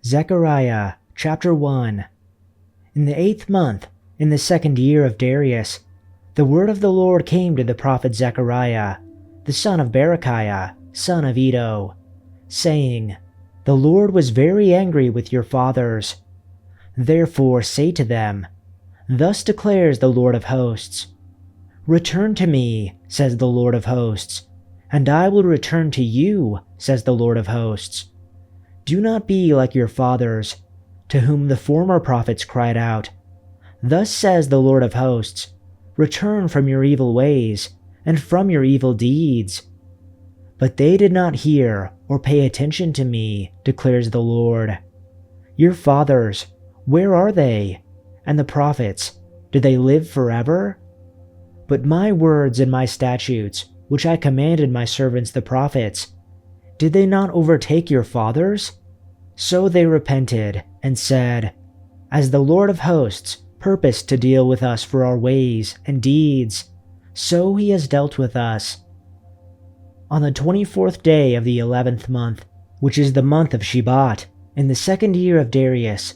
Zechariah chapter 1. In the 8th month, in the 2nd year of Darius, the word of the Lord came to the prophet Zechariah, the son of Berechiah, son of Iddo, saying, The Lord was very angry with your fathers. Therefore say to them, Thus declares the Lord of hosts, Return to me, says the Lord of hosts, and I will return to you, says the Lord of hosts. Do not be like your fathers, to whom the former prophets cried out, Thus says the Lord of hosts, Return from your evil ways, and from your evil deeds. But they did not hear or pay attention to me, declares the Lord. Your fathers, where are they? And the prophets, do they live forever? But my words and my statutes, which I commanded my servants the prophets, did they not overtake your fathers? So they repented and said, As the Lord of hosts purposed to deal with us for our ways and deeds, so he has dealt with us. On the 24th day of the 11th month, which is the month of Shebat, in the 2nd year of Darius,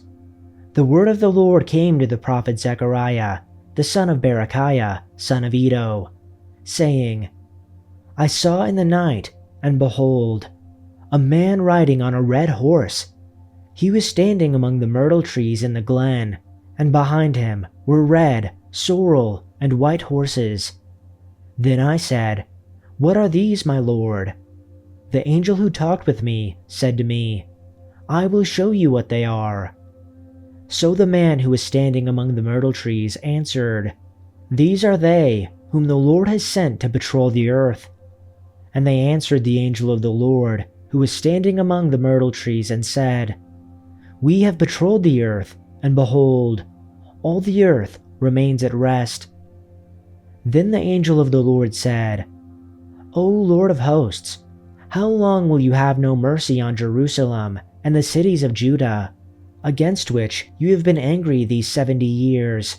the word of the Lord came to the prophet Zechariah, the son of Berechiah, son of Iddo, saying, I saw in the night, and behold, a man riding on a red horse. He was standing among the myrtle trees in the glen, and behind him were red, sorrel, and white horses. Then I said, What are these, my lord? The angel who talked with me said to me, I will show you what they are. So the man who was standing among the myrtle trees answered, These are they whom the Lord has sent to patrol the earth. And they answered the angel of the Lord, who was standing among the myrtle trees, and said, We have patrolled the earth, and behold, all the earth remains at rest. Then the angel of the Lord said, O Lord of hosts, how long will you have no mercy on Jerusalem and the cities of Judah, against which you have been angry these 70 years?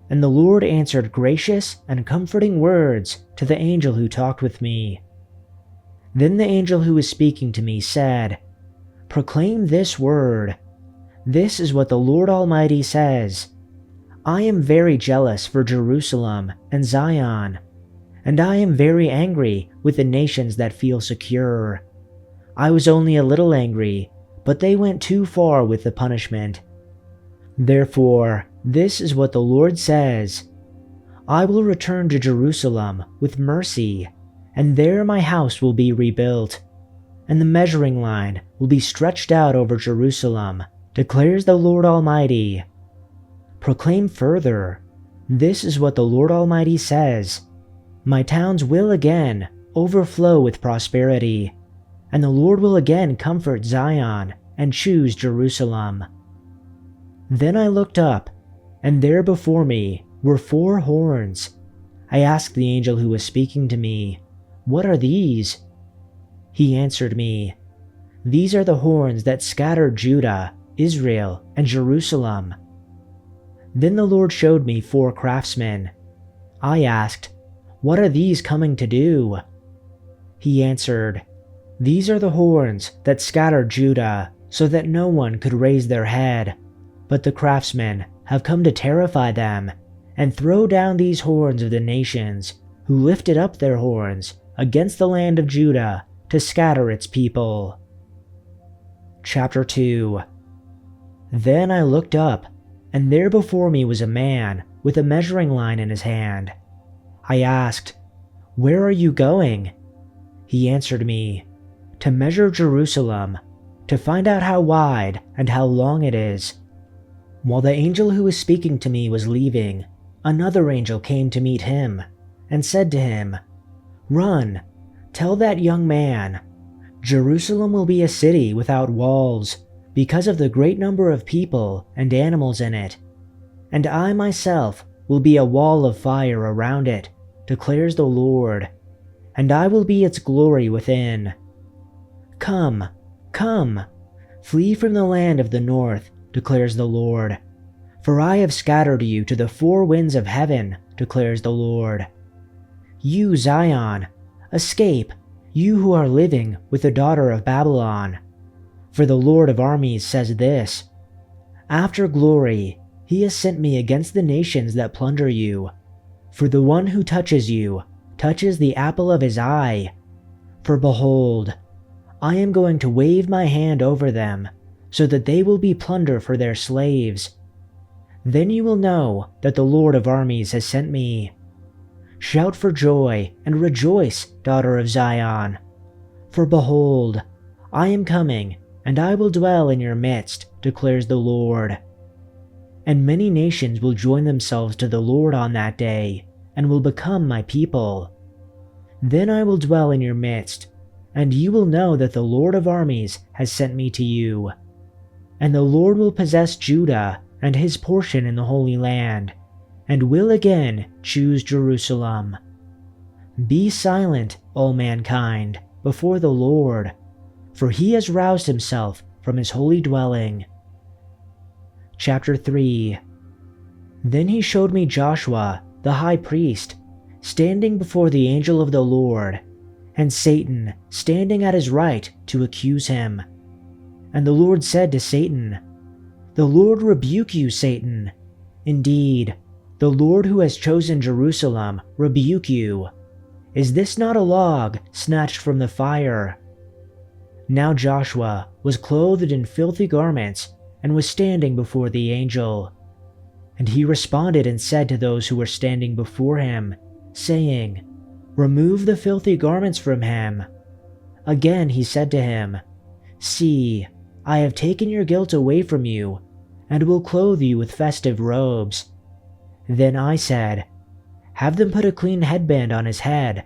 And the Lord answered gracious and comforting words to the angel who talked with me. Then the angel who was speaking to me said, Proclaim this word. This is what the Lord Almighty says. I am very jealous for Jerusalem and Zion, and I am very angry with the nations that feel secure. I was only a little angry, but they went too far with the punishment. Therefore, this is what the Lord says. I will return to Jerusalem with mercy, and there my house will be rebuilt, and the measuring line will be stretched out over Jerusalem, declares the Lord Almighty. Proclaim further, this is what the Lord Almighty says. My towns will again overflow with prosperity, and the Lord will again comfort Zion and choose Jerusalem. Then I looked up, and there before me were 4 horns. I asked the angel who was speaking to me, What are these? He answered me, These are the horns that scattered Judah, Israel, and Jerusalem. Then the Lord showed me 4 craftsmen. I asked, What are these coming to do? He answered, These are the horns that scattered Judah, so that no one could raise their head. But the craftsmen have come to terrify them, and throw down these horns of the nations, who lifted up their horns against the land of Judah to scatter its people. Chapter 2. Then I looked up, and there before me was a man with a measuring line in his hand. I asked, Where are you going? He answered me, To measure Jerusalem, to find out how wide and how long it is. While the angel who was speaking to me was leaving, another angel came to meet him, and said to him, Run, tell that young man, Jerusalem will be a city without walls, because of the great number of people and animals in it. And I myself will be a wall of fire around it, declares the Lord, and I will be its glory within. Come, come, flee from the land of the north, declares the Lord. For I have scattered you to the 4 winds of heaven, declares the Lord. You, Zion, escape, you who are living with the daughter of Babylon. For the Lord of armies says this: After glory, he has sent me against the nations that plunder you. For the one who touches you touches the apple of his eye. For behold, I am going to wave my hand over them, so that they will be plunder for their slaves. Then you will know that the Lord of armies has sent me. Shout for joy and rejoice, daughter of Zion. For behold, I am coming, and I will dwell in your midst, declares the Lord. And many nations will join themselves to the Lord on that day, and will become my people. Then I will dwell in your midst, and you will know that the Lord of armies has sent me to you. And the Lord will possess Judah and his portion in the Holy Land, and will again choose Jerusalem. Be silent, all mankind, before the Lord, for he has roused himself from his holy dwelling. Chapter 3. Then he showed me Joshua, the high priest, standing before the angel of the Lord, and Satan standing at his right to accuse him. And the Lord said to Satan, The Lord rebuke you, Satan. Indeed, the Lord who has chosen Jerusalem rebuke you. Is this not a log snatched from the fire? Now Joshua was clothed in filthy garments and was standing before the angel. And he responded and said to those who were standing before him, saying, Remove the filthy garments from him. Again he said to him, See, I have taken your guilt away from you, and will clothe you with festive robes. Then I said, Have them put a clean headband on his head.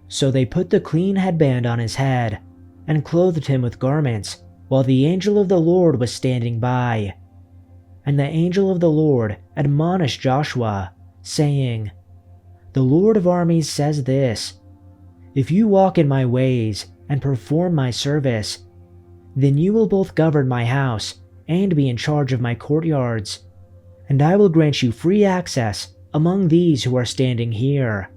So they put the clean headband on his head, and clothed him with garments, while the angel of the Lord was standing by. And the angel of the Lord admonished Joshua, saying, The Lord of armies says this: If you walk in my ways and perform my service, then you will both govern my house and be in charge of my courtyards, and I will grant you free access among these who are standing here.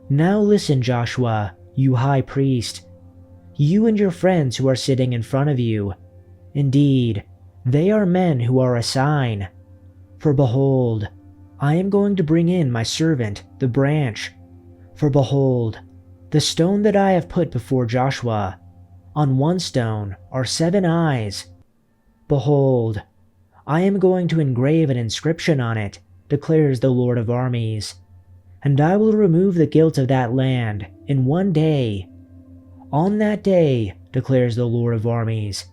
Now listen, Joshua, you high priest, you and your friends who are sitting in front of you. Indeed, they are men who are a sign. For behold, I am going to bring in my servant, the branch. For behold, the stone that I have put before Joshua, on one stone are 7 eyes. Behold, I am going to engrave an inscription on it, declares the Lord of armies, and I will remove the guilt of that land in one day. On that day, declares the Lord of armies,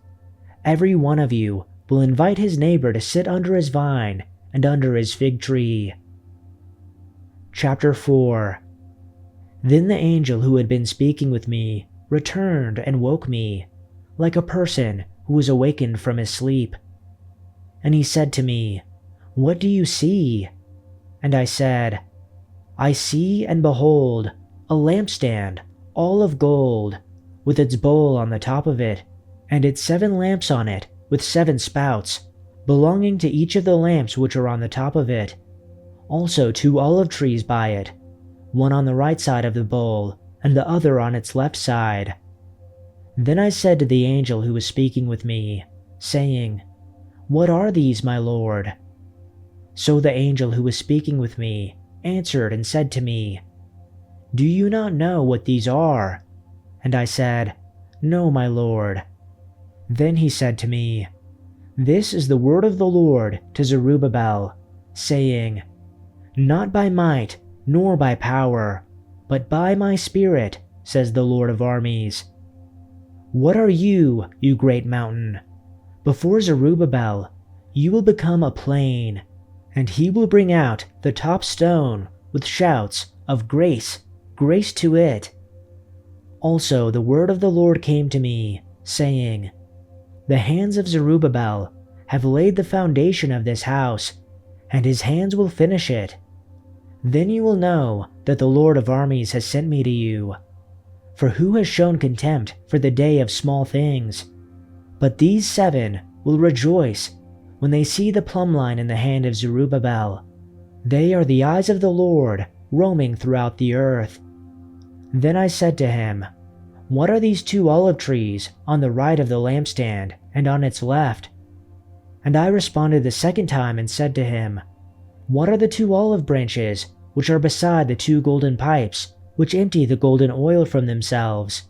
every one of you will invite his neighbor to sit under his vine and under his fig tree. Chapter 4. Then the angel who had been speaking with me returned and woke me, like a person who was awakened from his sleep. And he said to me, What do you see? And I said, I see and behold a lampstand, all of gold, with its bowl on the top of it, and its 7 lamps on it, with 7 spouts, belonging to each of the lamps which are on the top of it. Also 2 olive trees by it, one on the right side of the bowl, and the other on its left side. Then I said to the angel who was speaking with me, saying, What are these, my lord? So the angel who was speaking with me answered and said to me, Do you not know what these are? And I said, No, my lord. Then he said to me, This is the word of the Lord to Zerubbabel, saying, Not by might, nor by power, but by my spirit, says the Lord of armies. What are you, you great mountain? Before Zerubbabel, you will become a plain, and he will bring out the top stone with shouts of grace, grace to it. Also the word of the Lord came to me, saying, The hands of Zerubbabel have laid the foundation of this house, and his hands will finish it. Then you will know that the Lord of armies has sent me to you. For who has shown contempt for the day of small things? But these 7 will rejoice when they see the plumb line in the hand of Zerubbabel. They are the eyes of the Lord roaming throughout the earth. Then I said to him, "What are these 2 olive trees on the right of the lampstand and on its left?" And I responded the second time and said to him, "What are the 2 olive branches which are beside the 2 golden pipes which empty the golden oil from themselves?"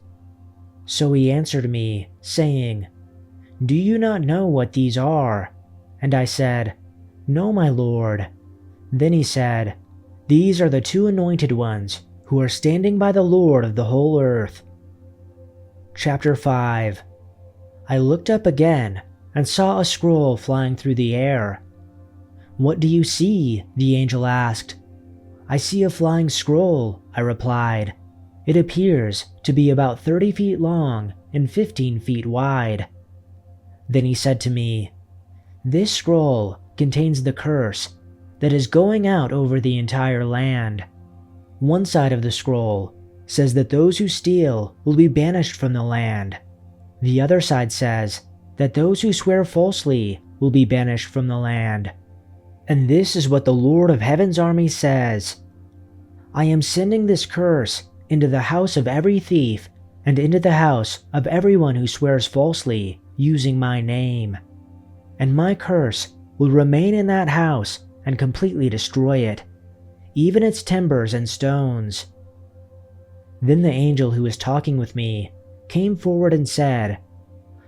So he answered me, saying, "Do you not know what these are?" And I said, "No, my lord." Then he said, "These are the 2 anointed ones who are standing by the Lord of the whole earth." Chapter 5. I looked up again and saw a scroll flying through the air. "What do you see?" the angel asked. "I see a flying scroll," I replied. "It appears to be about 30 feet long and 15 feet wide." Then he said to me, "This scroll contains the curse that is going out over the entire land. One side of the scroll says that those who steal will be banished from the land. The other side says that those who swear falsely will be banished from the land. And this is what the Lord of Heaven's army says: I am sending this curse into the house of every thief and into the house of everyone who swears falsely using my name. And my curse will remain in that house and completely destroy it, even its timbers and stones." Then the angel who was talking with me came forward and said,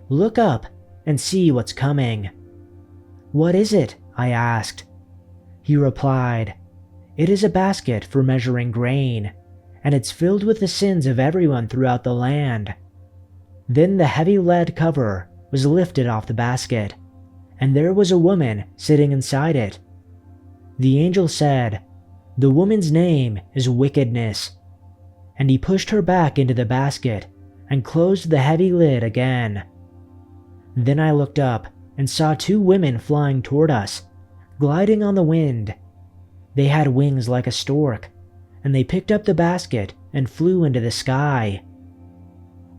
"Look up and see what's coming." "What is it?" I asked. He replied, "It is a basket for measuring grain, and it's filled with the sins of everyone throughout the land." Then the heavy lead cover was lifted off the basket, and there was a woman sitting inside it. The angel said, "The woman's name is Wickedness." And he pushed her back into the basket and closed the heavy lid again. Then I looked up and saw 2 women flying toward us, gliding on the wind. They had wings like a stork, and they picked up the basket and flew into the sky.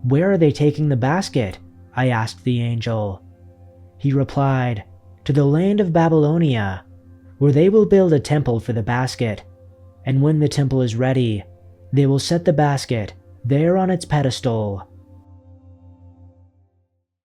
"Where are they taking the basket?" I asked the angel. He replied, "To the land of Babylonia, where they will build a temple for the basket, and when the temple is ready, they will set the basket there on its pedestal."